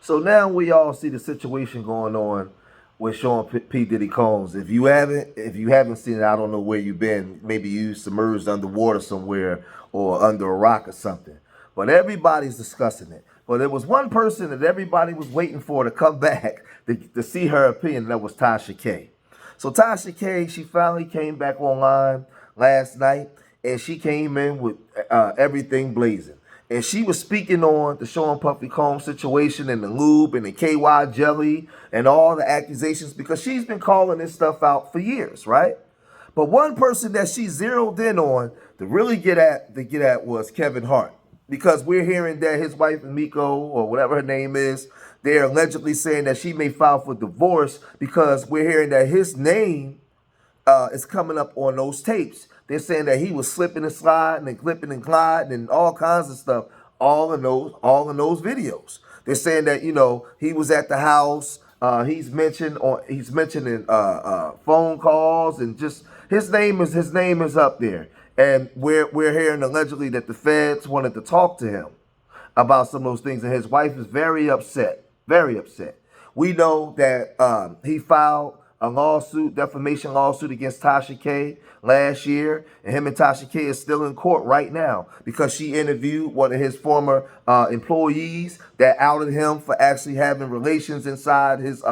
So now we all see the situation going on with Sean P Diddy Combs. If you haven't seen it, I don't know where you've been. Maybe you submerged underwater somewhere or under a rock or something. But everybody's discussing it. But there was one person that everybody was waiting for to come back to see her opinion, and that was Tasha K. So Tasha K, she finally came back online last night, and she came in with everything blazing. And she was speaking on the Sean Puffy Combs situation and the lube and the KY jelly and all the accusations because she's been calling this stuff out for years, right? But one person that she zeroed in on to really get at was Kevin Hart. Because we're hearing that his wife Eniko, or whatever her name is, they're allegedly saying that she may file for divorce because we're hearing that his name is coming up on those tapes. They're saying that he was slipping and sliding and clipping and gliding and all kinds of stuff, all in those videos. They're saying that he was at the house. He's mentioning phone calls and just his name is up there. And we're hearing allegedly that the feds wanted to talk to him about some of those things, and his wife is very upset. Very upset. We know that he filed a defamation lawsuit against Tasha K last year, and him and Tasha K is still in court right now because she interviewed one of his former employees that outed him for actually having relations inside his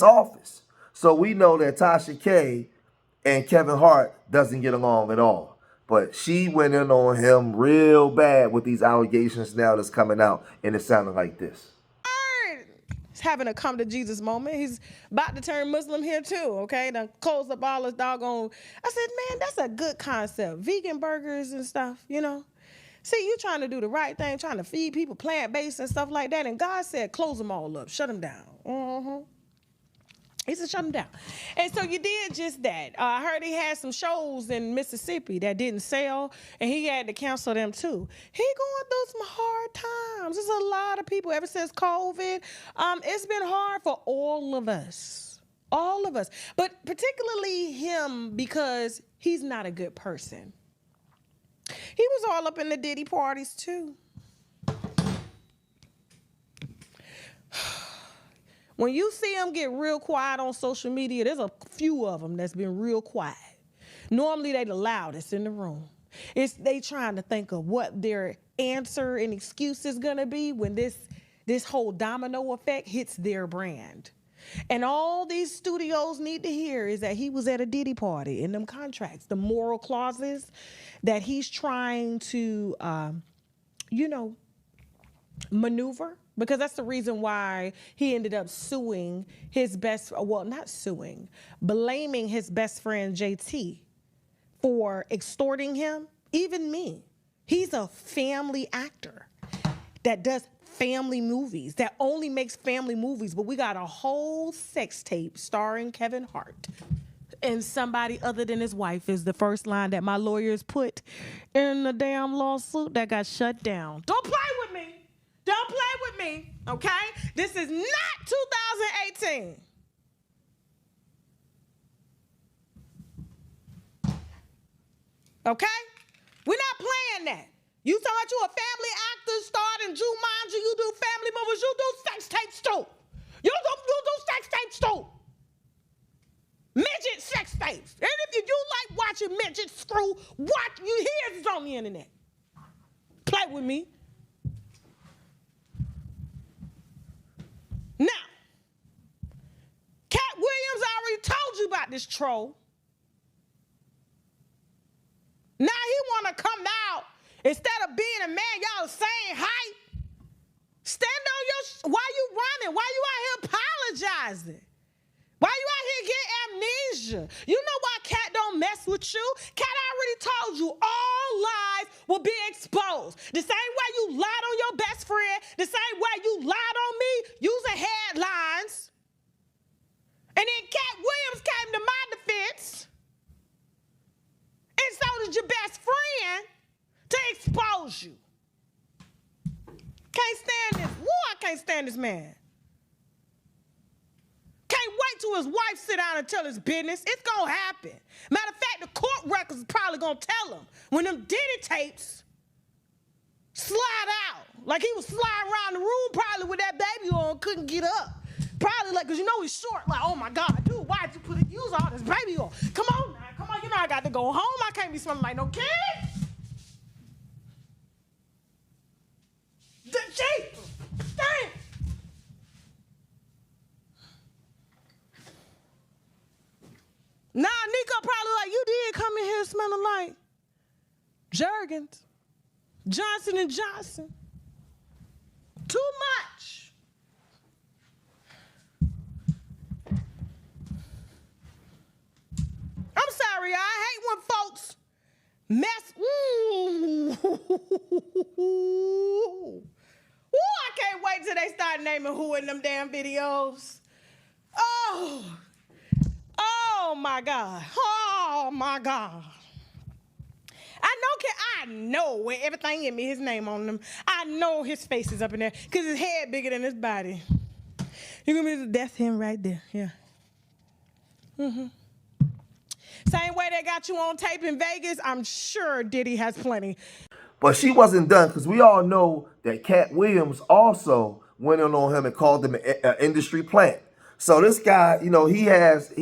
office. So we know that Tasha K and Kevin Hart doesn't get along at all. But she went in on him real bad with these allegations now that's coming out, and it sounded like this. He's having a come to Jesus moment. He's about to turn Muslim here too, okay? Done closed up all his doggone. I said, man, that's a good concept. Vegan burgers and stuff, See, you trying to do the right thing, trying to feed people plant-based and stuff like that, and God said, close them all up, shut them down. He said, shut them down. And so you did just that. I heard he had some shows in Mississippi that didn't sell, and he had to cancel them too. He going through some hard times. There's a lot of people ever since COVID. It's been hard for all of us. All of us. But particularly him because he's not a good person. He was all up in the Diddy parties too. When you see them get real quiet on social media, there's a few of them that's been real quiet. Normally, they the loudest in the room. They trying to think of what their answer and excuse is going to be when this whole domino effect hits their brand. And all these studios need to hear is that he was at a Diddy party in them contracts, the moral clauses that he's trying to, maneuver. Because that's the reason why he ended up blaming his best friend JT for extorting him. Even me. He's a family actor that does family movies, that only makes family movies. But we got a whole sex tape starring Kevin Hart. And somebody other than his wife is the first line that my lawyers put in the damn lawsuit that got shut down. Don't play with me. Don't play with me, okay? This is not 2018. Okay? We're not playing that. You thought you a family actor starring Jumanji, you do family movies, you do sex tapes too. You do sex tapes too. Midget sex tapes. And if you like watching midgets screw, here's it on the internet. Play with me. Now, Cat Williams already told you about this troll. Now he want to come out. Instead of being a man, y'all the same height. Stand on your, why you running? Why you out here apologizing? Why you out here getting amnesia? You know why Cat don't mess with you? Cat already told you all lies will be exposed. The same way you lied on your best friend, the same way you lied on me using headlines. And then Cat Williams came to my defense. And so did your best friend to expose you. Can't stand this. I can't stand this man. Can't wait till his wife sit down and tell his business. It's gonna happen. Matter of fact, the court records is probably gonna tell him when them Diddy tapes Slide out. Like he was flying around the room probably with that baby on, couldn't get up. Probably like, because you know he's short. Like, oh my God, dude, why'd you use all this baby on? Come on now, come on. You know I got to go home. I can't be smelling like no kid. Jesus, dang. Nah, Eniko probably like, you did come in here smelling like Jergens, Johnson and Johnson. Too much. I'm sorry, I hate when folks mess. Ooh. Ooh, I can't wait till they start naming who in them damn videos. Oh. Oh my God. Oh my God. I know where everything in me, his name on them. I know his face is up in there because his head bigger than his body. You gonna be, that's him right there. Yeah. Same way they got you on tape in Vegas, I'm sure Diddy has plenty. But she wasn't done because we all know that Cat Williams also went in on him and called him an industry plant. So this guy, you know, he has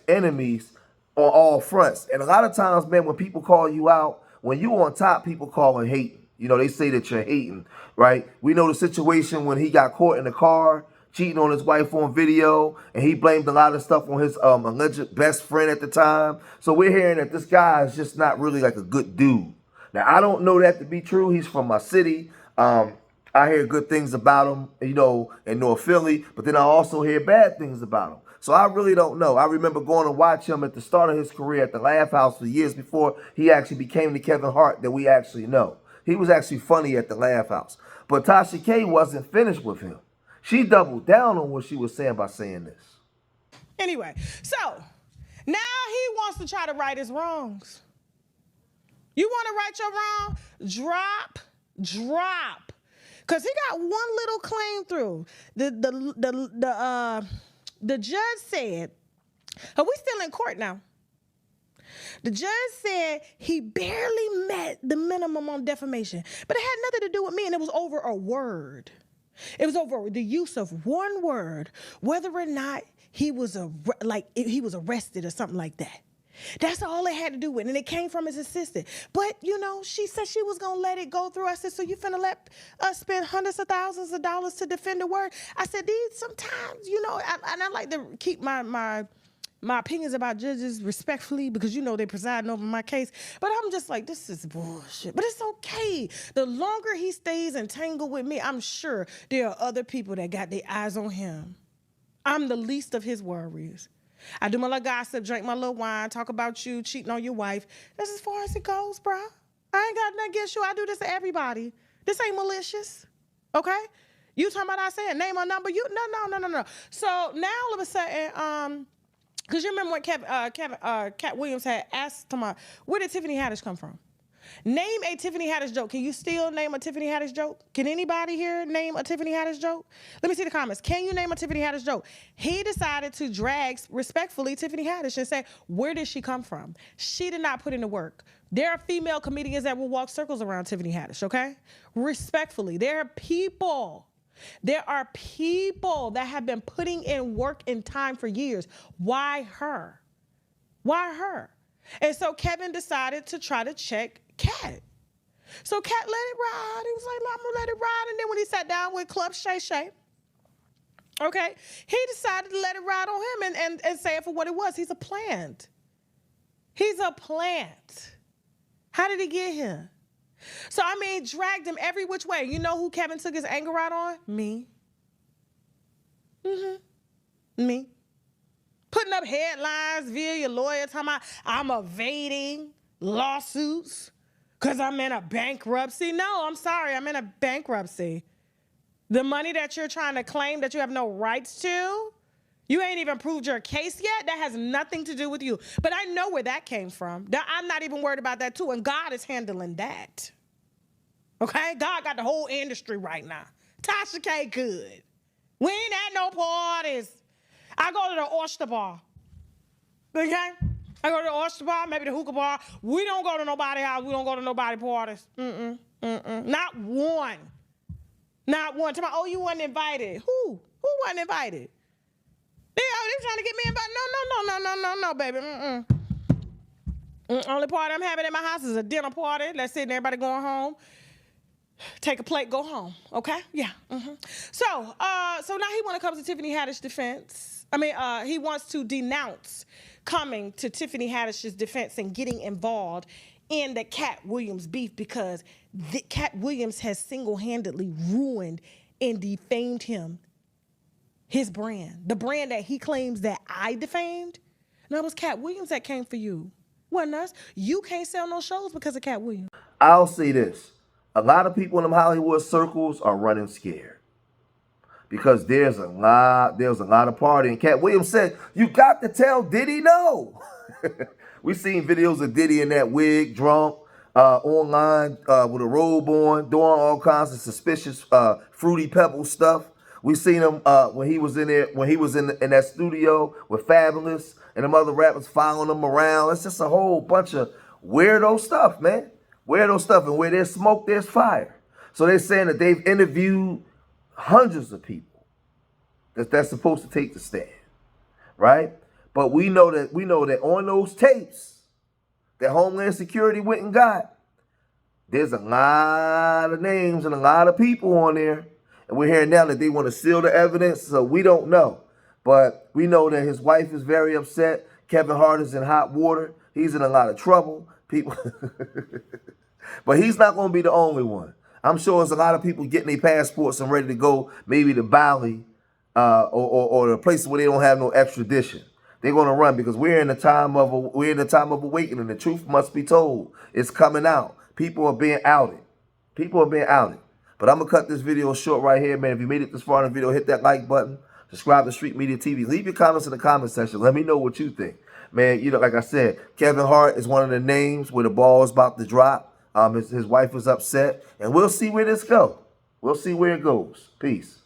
enemies on all fronts. And a lot of times, man, when people call you out, when you on top, people call and hating. You know, they say that you're hating, right? We know the situation when he got caught in the car cheating on his wife on video, and he blamed a lot of stuff on his alleged best friend at the time. So we're hearing that this guy is just not really like a good dude. Now, I don't know that to be true. He's from my city. I hear good things about him, you know, in North Philly, but then I also hear bad things about him. So I really don't know. I remember going to watch him at the start of his career at the Laugh House for years before he actually became the Kevin Hart that we actually know. He was actually funny at the Laugh House. But Tasha K wasn't finished with him. She doubled down on what she was saying by saying this. Anyway, so now he wants to try to right his wrongs. You want to right your wrong? Drop. Because he got one little claim through. The judge said, are we still in court now? The judge said he barely met the minimum on defamation, but it had nothing to do with me, and it was over a word. It was over the use of one word, whether or not he was arrested or something like that. That's all it had to do with, and it came from his assistant. But, you know, she said she was going to let it go through. I said, so you finna let us spend hundreds of thousands of dollars to defend a word? I said, these sometimes, you know, and I like to keep my opinions about judges respectfully because, you know, they presiding over my case. But I'm just like, this is bullshit. But it's okay. The longer he stays entangled with me, I'm sure there are other people that got their eyes on him. I'm the least of his worries. I do my little gossip, drink my little wine, talk about you, cheating on your wife. That's as far as it goes, bro. I ain't got nothing against you. I do this to everybody. This ain't malicious, okay? You talking about I said name or number? No. So now all of a sudden, because you remember when Cat Williams had asked him, where did Tiffany Haddish come from? Name a Tiffany Haddish joke. Can you still name a Tiffany Haddish joke? Can anybody here name a Tiffany Haddish joke? Let me see the comments. Can you name a Tiffany Haddish joke? He decided to drag, respectfully, Tiffany Haddish and say, where did she come from? She did not put in the work. There are female comedians that will walk circles around Tiffany Haddish, okay? Respectfully, there are people that have been putting in work and time for years. Why her? Why her? And so Kevin decided to try to check Cat. So Cat let it ride. He was like, I'm gonna let it ride. And then when he sat down with Club Shay Shay, okay, he decided to let it ride on him and say it for what it was. He's a plant. He's a plant. How did he get here? So, I mean, dragged him every which way. You know who Kevin took his anger out on? Me. Me. Putting up headlines via your lawyer talking about I'm evading lawsuits because I'm in a bankruptcy. No, I'm sorry, I'm in a bankruptcy. The money that you're trying to claim that you have no rights to, you ain't even proved your case yet. That has nothing to do with you. But I know where that came from. I'm not even worried about that too, and God is handling that. Okay? God got the whole industry right now. Tasha K good. We ain't at no parties. I go to the oyster bar. Okay? I go to the oyster bar, maybe the hookah bar. We don't go to nobody's house. We don't go to nobody's parties. Not one. Not one. Tell me, oh, you wasn't invited. Who? Who wasn't invited? They trying to get me invited. No, baby. Only party I'm having at my house is a dinner party. Let's sit and everybody going home. Take a plate, go home. Okay? Yeah. So now he want to come to Tiffany Haddish's defense. He wants to denounce coming to Tiffany Haddish's defense and getting involved in the Cat Williams beef because Cat Williams has single-handedly ruined and defamed him, his brand, the brand that he claims that I defamed. No, it was Cat Williams that came for you. Wasn't us. You can't sell no shows because of Cat Williams. I'll say this. A lot of people in them Hollywood circles are running scared. Because there's a lot of partying. Cat Williams said, you got to tell Diddy no. We seen videos of Diddy in that wig, drunk, online, with a robe on, doing all kinds of suspicious Fruity Pebble stuff. We seen him when he was in that studio with Fabulous and them other rappers following him around. It's just a whole bunch of weirdo stuff, man. Weirdo stuff. And where there's smoke, there's fire. So they're saying that they've interviewed hundreds of people that's supposed to take the stand, right? But we know that on those tapes that Homeland Security went and got, there's a lot of names and a lot of people on there. And we're hearing now that they want to seal the evidence, so we don't know. But we know that his wife is very upset. Kevin Hart is in hot water. He's in a lot of trouble. People, but he's not going to be the only one. I'm sure there's a lot of people getting their passports and ready to go, maybe to Bali or the places where they don't have no extradition. They're going to run because we're in the time of awakening. The truth must be told. It's coming out. People are being outed. But I'm going to cut this video short right here, man. If you made it this far in the video, hit that like button. Subscribe to Street Media TV. Leave your comments in the comment section. Let me know what you think. Man, like I said, Kevin Hart is one of the names where the ball is about to drop. His wife was upset. And we'll see where this goes. We'll see where it goes. Peace.